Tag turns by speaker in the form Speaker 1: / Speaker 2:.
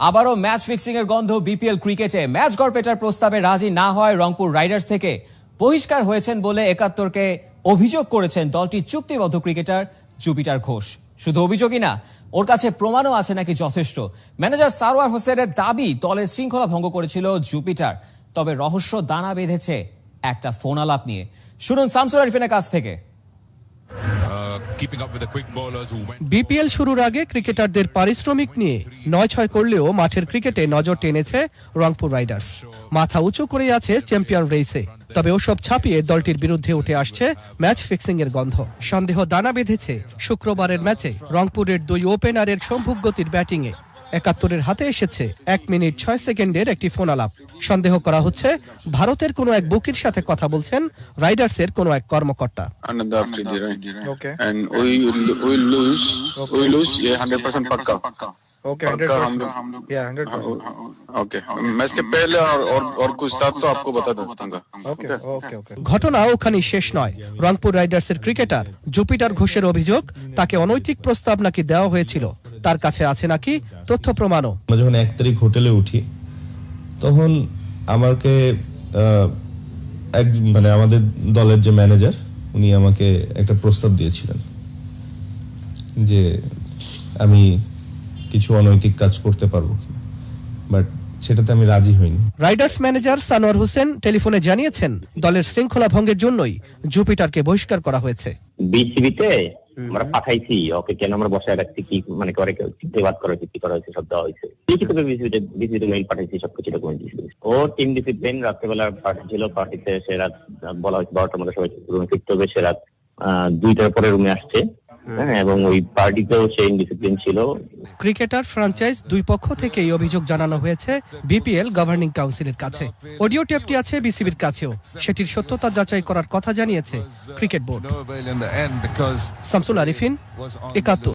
Speaker 1: আবারও match fixing এর গন্ধ বিপিএল ক্রিকেটে। ম্যাচ গড়পেটার প্রস্তাবে রাজি না হয় রংপুর রাইডার্স থেকে বহিষ্কার হয়েছেন বলে ৭১কে অভিযোগ করেছেন দলটির চুক্তিবদ্ধ ক্রিকেটার জুপিটার ঘোষ। শুধু অভিযোগই না, ওর কাছে প্রমাণও আছে নাকি যথেষ্ট। ম্যানেজার সারওয়ার হোসেনের দাবি দলের শৃঙ্খলা ভঙ্গ করেছিল জুপিটার। তবে রহস্য দানা বেঁধেছে একটা ফোন আলাপ নিয়ে। শুনুন শামসুল আরিফিনের কাছ থেকে।
Speaker 2: বিপিএল শুরুর আগে ক্রিকেটারদের পারিশ্রমিক নিয়ে ৯-৬ করলেও মাঠের ক্রিকেটে নজর টেনেছে রংপুর রাইডার্স। মাথা উঁচু করে আছে চ্যাম্পিয়ন রেসে। তবে ওসব ছাপিয়ে দলটির বিরুদ্ধে উঠে আসছে ম্যাচ ফিক্সিং এর গন্ধ। সন্দেহ দানা বেঁধেছে শুক্রবারের ম্যাচে রংপুরের দুই ওপেনারের সম্ভুক গতির ব্যাটিংয়ে। ৭১-এর হাতে এসেছে ১ মিনিট ৬ সেকেন্ডের একটি ফোন আলাপ। সন্দেহ করা হচ্ছে ভারতের কোনো এক বুকির সাথে কথা বলছেন রাইডার্সের কোনো এক কর্মকর্তা। ঘটনা ওখানে শেষ নয়। রংপুর রাইডার্সের ক্রিকেটার জুপিটার ঘোষের অভিযোগ, তাকে অনৈতিক প্রস্তাব নাকি দেওয়া হয়েছিল। তার কাছে আছে নাকি তথ্য প্রমাণও।
Speaker 3: যখন ১ তারিখ হোটেলে উঠি তখন আমাকে আমাদের দলের যে ম্যানেজার উনি আমাকে একটা প্রস্তাব দিয়েছিলেন যে আমি কিছু অনৈতিক কাজ করতে পারবো কিনা, বাট সেটাতে আমি রাজি হইনি।
Speaker 2: রাইডার্স ম্যানেজার সানোয়ার হোসেন টেলিফোনে জানিয়েছেন দলের শৃঙ্খলা ভঙ্গের জন্যই জুপিটারকে বহিষ্কার করা হয়েছে।
Speaker 4: বিসিবিতে আমরা পাঠাইছি ওকে, কেন আমরা বসায় রাখছি, কি মানে করে দেবাদ করা হয়েছে, কি করা হয়েছে সব দেওয়া হয়েছে। লিখিতভাবে বিসিবিতে মেইল পাঠাইছি, সবকিছু ডকুমেন্ট দিয়েছি। ও টিম ডিসিপ্লিন রাত্রেবেলা পার্টি ছিল, পার্টিতে সে রাত বলা হয়েছে 12টার মধ্যে সবাই রুমে ফিরতে হবে, সে রাত 2টার পরে রুমে আসছে। এবং ওই পার্টিতেও সে ইনডিসিপ্লিন ছিল।
Speaker 2: ক্রিকেটার ফ্র্যাঞ্চাইজ দুই পক্ষ থেকেই অভিযোগ জানানো হয়েছে বিপিএল গভর্নিং কাউন্সিলের কাছে। অডিও টেপটি আছে বিসিবির কাছেও, সেটির সত্যতা যাচাই করার কথা জানিয়েছে ক্রিকেট বোর্ড। শামসুল আরিফিন, ৭১।